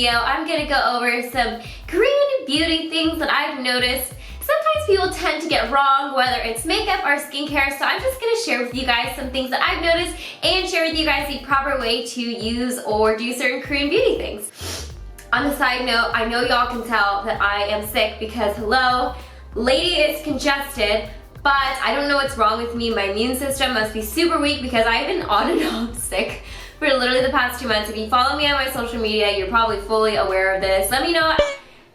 video, I'm gonna go over some Korean beauty things that I've noticed sometimes people tend to get wrong, whether it's makeup or skincare. So I'm just gonna share with you guys some things that I've noticed and share with you guys the proper way to use or do certain Korean beauty things. On a side note, I know y'all can tell that I am sick because hello, lady is congested, but I don't know what's wrong with me. My immune system must be super weak because I've been on and off sick for literally the past 2 months. If you follow me on my social media, you're probably fully aware of this. Let me know.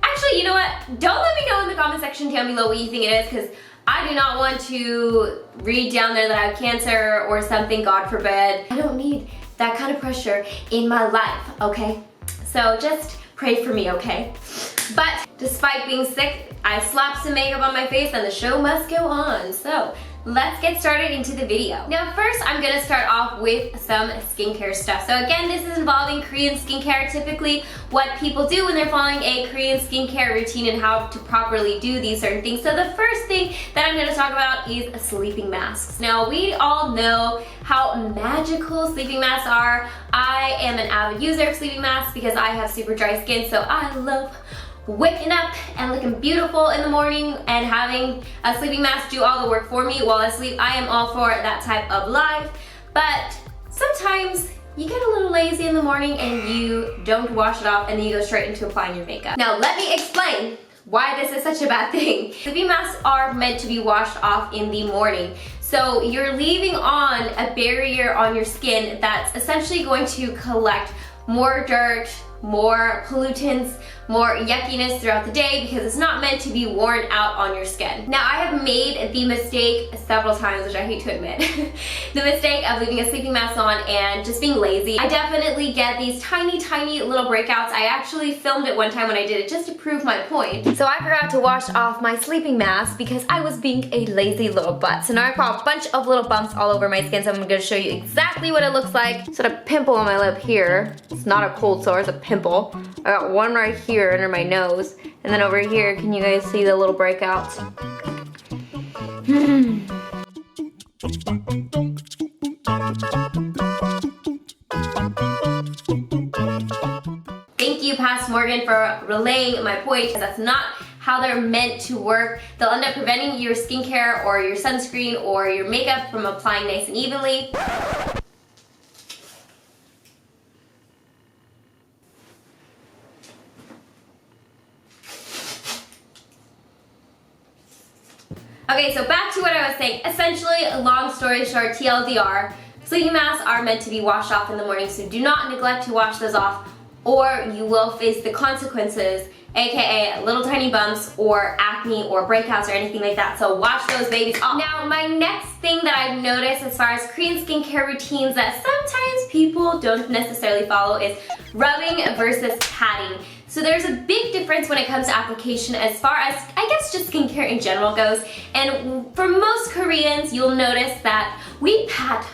Actually, you know what? Don't let me know in the comment section down below what you think it is, because I do not want to read down there that I have cancer or something, God forbid. I don't need that kind of pressure in my life, okay? So just pray for me, okay? But despite being sick, I slapped some makeup on my face and the show must go on. So let's get started into the video. Now first, I'm gonna start off with some skincare stuff. So again, this is involving Korean skincare, typically what people do when they're following a Korean skincare routine and how to properly do these certain things. So the first thing that I'm gonna talk about is sleeping masks. Now we all know how magical sleeping masks are. I am an avid user of sleeping masks because I have super dry skin, so I love waking up and looking beautiful in the morning and having a sleeping mask do all the work for me while I sleep. I am all for that type of life, but sometimes you get a little lazy in the morning and you don't wash it off and then you go straight into applying your makeup. Now let me explain why this is such a bad thing. Sleeping masks are meant to be washed off in the morning. So you're leaving on a barrier on your skin that's essentially going to collect more dirt, more pollutants, more yuckiness throughout the day because it's not meant to be worn out on your skin. Now I have made the mistake several times, which I hate to admit, the mistake of leaving a sleeping mask on and just being lazy. I definitely get these tiny little breakouts. I actually filmed it one time when I did it just to prove my point. So I forgot to wash off my sleeping mask because I was being a lazy little butt. So now I've got a bunch of little bumps all over my skin, so I'm gonna show you exactly what it looks like. Sort of pimple on my lip here. It's not a cold sore, it's a pimple. I got one right here under my nose, and then over here, can you guys see the little breakouts? Thank you, Past Morgan, for relaying my point. That's not how they're meant to work. They'll end up preventing your skincare or your sunscreen or your makeup from applying nice and evenly. Okay, so back to what I was saying. Essentially, long story short, TLDR, sleeping masks are meant to be washed off in the morning, so do not neglect to wash those off or you will face the consequences, aka little tiny bumps or acne or breakouts or anything like that. So wash those babies off. Now, my next thing that I've noticed as far as Korean skincare routines that sometimes people don't necessarily follow is rubbing versus patting. So there's a big difference when it comes to application as far as, I guess, just skincare in general goes. And for most Koreans, you'll notice that we pat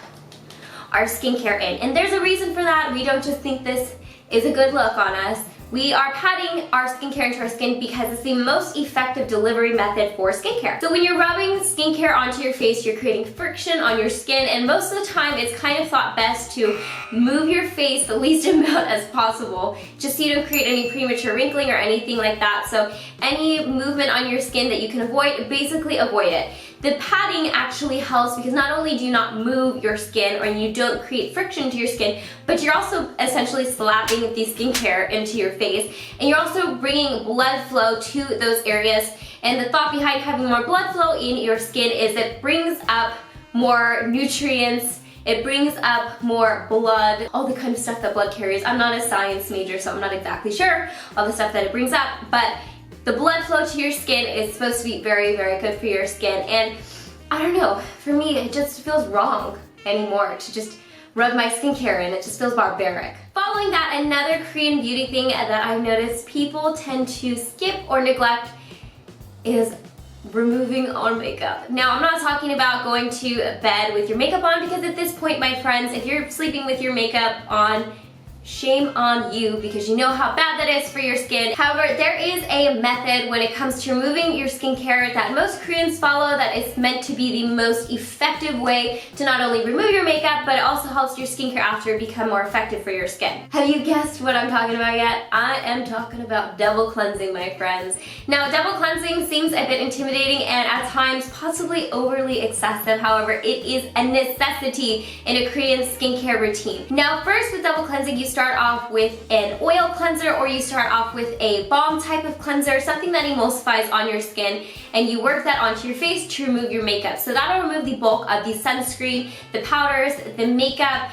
our skincare in. And there's a reason for that. We don't just think this is a good look on us. We are patting our skincare into our skin because it's the most effective delivery method for skincare. So when you're rubbing skincare onto your face, you're creating friction on your skin, and most of the time it's kind of thought best to move your face the least amount as possible, just so you don't create any premature wrinkling or anything like that. So any movement on your skin that you can avoid, basically avoid it. The patting actually helps because not only do you not move your skin or you don't create friction to your skin, but you're also essentially slapping the skincare into your face, and you're also bringing blood flow to those areas. And the thought behind having more blood flow in your skin is it brings up more nutrients, it brings up more blood, all the kind of stuff that blood carries. I'm not a science major, so I'm not exactly sure all the stuff that it brings up, but the blood flow to your skin is supposed to be very good for your skin. And I don't know, for me it just feels wrong anymore to just rub my skincare in. It just feels barbaric. Following that, another Korean beauty thing that I've noticed people tend to skip or neglect is removing our makeup. Now, I'm not talking about going to bed with your makeup on, because at this point, my friends, if you're sleeping with your makeup on, shame on you because you know how bad that is for your skin. However, there is a method when it comes to removing your skincare that most Koreans follow that is meant to be the most effective way to not only remove your makeup, but it also helps your skincare after become more effective for your skin. Have you guessed what I'm talking about yet? I am talking about double cleansing, my friends. Now, double cleansing seems a bit intimidating and at times possibly overly excessive. However, it is a necessity in a Korean skincare routine. Now, first with double cleansing, you start off with an oil cleanser or you start off with a balm type of cleanser, something that emulsifies on your skin, and you work that onto your face to remove your makeup. So that'll remove the bulk of the sunscreen, the powders, the makeup,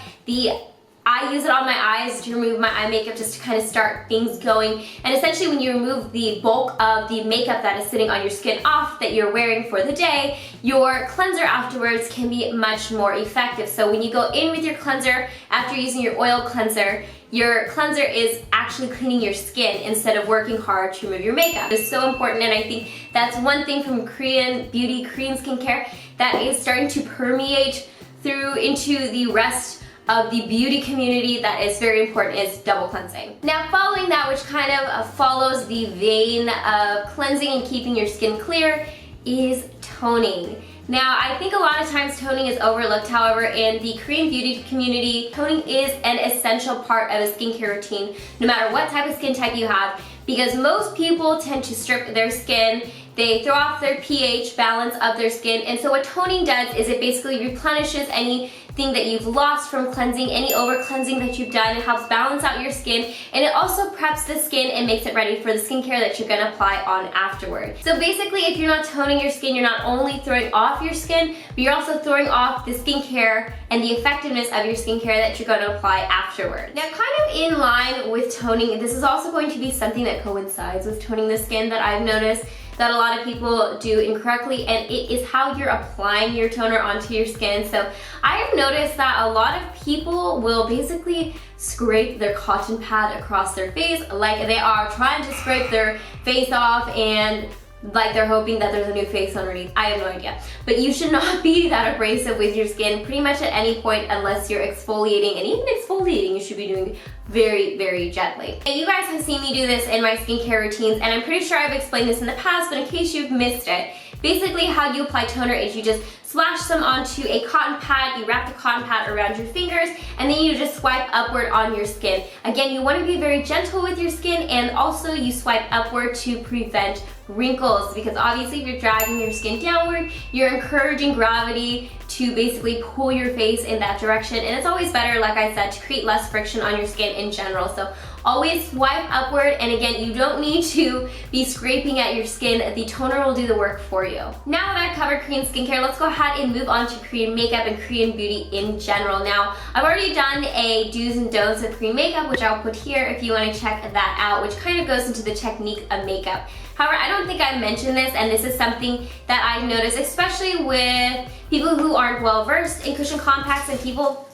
I use it on my eyes to remove my eye makeup just to kind of start things going. And essentially when you remove the bulk of the makeup that is sitting on your skin off that you're wearing for the day, your cleanser afterwards can be much more effective. So when you go in with your cleanser after using your oil cleanser, your cleanser is actually cleaning your skin instead of working hard to remove your makeup. It's so important, and I think that's one thing from Korean beauty, Korean skincare that is starting to permeate through into the rest of the beauty community that is very important is double cleansing. Now, following that, which kind of follows the vein of cleansing and keeping your skin clear, is toning. Now, I think a lot of times toning is overlooked. However, in the Korean beauty community, toning is an essential part of a skincare routine, no matter what type of skin type you have, because most people tend to strip their skin. They throw off their pH balance of their skin, and so what toning does is it basically replenishes anything that you've lost from cleansing, any over cleansing that you've done. It helps balance out your skin, and it also preps the skin and makes it ready for the skincare that you're gonna apply on afterward. So basically, if you're not toning your skin, you're not only throwing off your skin, but you're also throwing off the skincare and the effectiveness of your skincare that you're gonna apply afterward. Now, kind of in line with toning, this is also going to be something that coincides with toning the skin that I've noticed that a lot of people do incorrectly, and it is how you're applying your toner onto your skin. So I have noticed that a lot of people will basically scrape their cotton pad across their face like they are trying to scrape their face off and like they're hoping that there's a new face underneath. I have no idea. But you should not be that abrasive with your skin pretty much at any point unless you're exfoliating, and even exfoliating you should be doing very, very gently. And you guys have seen me do this in my skincare routines, and I'm pretty sure I've explained this in the past, but in case you've missed it, basically how you apply toner is you just splash some onto a cotton pad, you wrap the cotton pad around your fingers, and then you just swipe upward on your skin. Again, you want to be very gentle with your skin, and also you swipe upward to prevent wrinkles, because obviously if you're dragging your skin downward, you're encouraging gravity to basically pull your face in that direction, and it's always better, like I said, to create less friction on your skin in general. So always swipe upward, and again, you don't need to be scraping at your skin. The toner will do the work for you. Now that I've covered Korean skincare, let's go ahead and move on to Korean makeup and Korean beauty in general. Now, I've already done a do's and don'ts of Korean makeup, which I'll put here if you want to check that out, which kind of goes into the technique of makeup. However, I don't think I mentioned this, and this is something that I've noticed, especially with people who aren't well versed in cushion compacts and people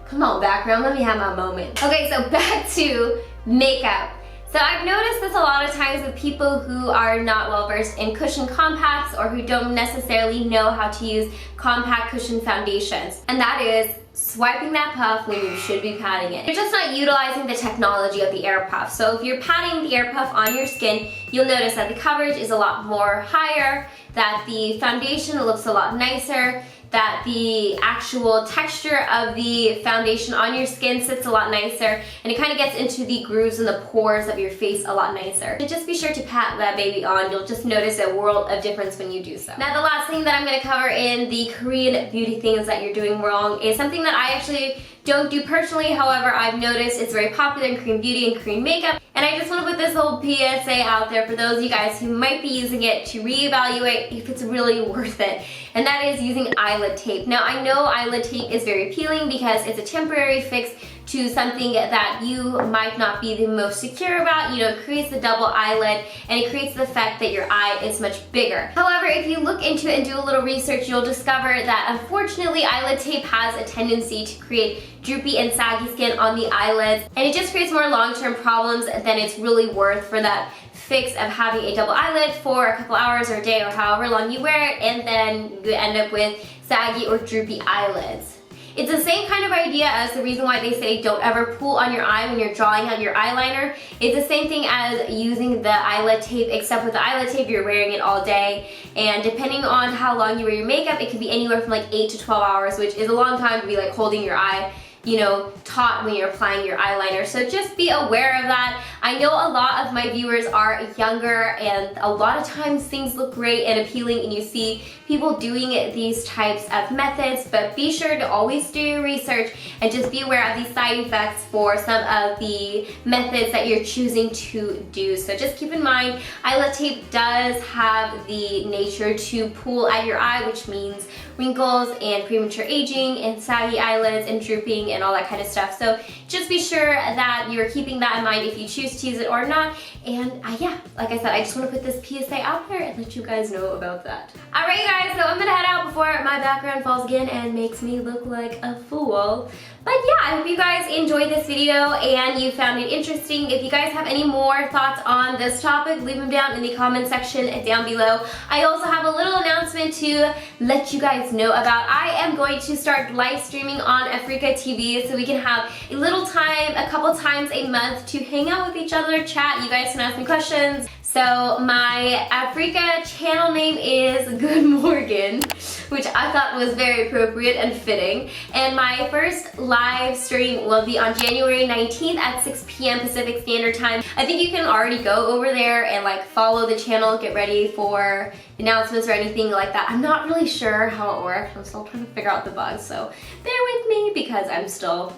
Come on, background, let me have my moment. Okay, so back to makeup. So I've noticed this a lot of times with people who are not well versed in cushion compacts or who don't necessarily know how to use compact cushion foundations. And that is swiping that puff when you should be patting it. You're just not utilizing the technology of the air puff. So if you're patting the air puff on your skin, you'll notice that the coverage is a lot more higher, that the foundation looks a lot nicer, that the actual texture of the foundation on your skin sits a lot nicer, and it kind of gets into the grooves and the pores of your face a lot nicer. So just be sure to pat that baby on. You'll just notice a world of difference when you do so. Now, the last thing that I'm going to cover in the Korean beauty things that you're doing wrong is something that I actually don't do personally. However, I've noticed it's very popular in Korean beauty and Korean makeup, and I just want to put this little PSA out there for those of you guys who might be using it to reevaluate if it's really worth it, and that is using eyelid tape. Now, I know eyelid tape is very appealing because it's a temporary fix to something that you might not be the most secure about. You know, it creates the double eyelid, and it creates the effect that your eye is much bigger. However, if you look into it and do a little research, you'll discover that unfortunately eyelid tape has a tendency to create droopy and saggy skin on the eyelids, and it just creates more long-term problems than it's really worth for that fix of having a double eyelid for a couple hours or a day or however long you wear it, and then you end up with saggy or droopy eyelids. It's the same kind of idea as the reason why they say don't ever pull on your eye when you're drawing out your eyeliner. It's the same thing as using the eyelid tape, except with the eyelid tape you're wearing it all day, and depending on how long you wear your makeup, it can be anywhere from like 8 to 12 hours, which is a long time to be like holding your eye, you know, taut when you're applying your eyeliner. So just be aware of that. I know a lot of my viewers are younger, and a lot of times things look great and appealing and you see people doing these types of methods, but be sure to always do your research and just be aware of the side effects for some of the methods that you're choosing to do. So just keep in mind, eyelid tape does have the nature to pull at your eye, which means wrinkles and premature aging and saggy eyelids and drooping and all that kind of stuff. So just be sure that you're keeping that in mind if you choose to use it or not. And yeah, like I said, I just want to put this PSA out there and let you guys know about that. Alright guys, so I'm gonna head out before my background falls again and makes me look like a fool. But yeah, I hope you guys enjoyed this video and you found it interesting. If you guys have any more thoughts on this topic, leave them down in the comment section down below. I also have a little announcement to let you guys know about. I am going to start live streaming on Africa TV so we can have a little time, a couple times a month to hang out with each other, chat. You guys can ask me questions. So my Africa channel name is Good Morgan, which I thought was very appropriate and fitting. And my first live stream will be on January 19th at 6 p.m. Pacific Standard Time. I think you can already go over there and like follow the channel, get ready for announcements or anything like that. I'm not really sure how it works. I'm still trying to figure out the bugs, so bear with me because I'm still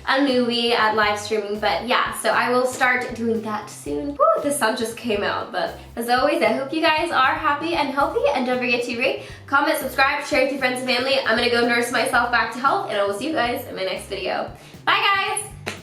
a newbie at live streaming. But yeah, so I will start doing that soon. Woo, the sun just came out, but as always, I hope you guys are happy and healthy, and don't forget to rate, comment, subscribe, share with your friends and family. I'm gonna go nurse myself back to health, and I will see you guys in my next video. Bye guys!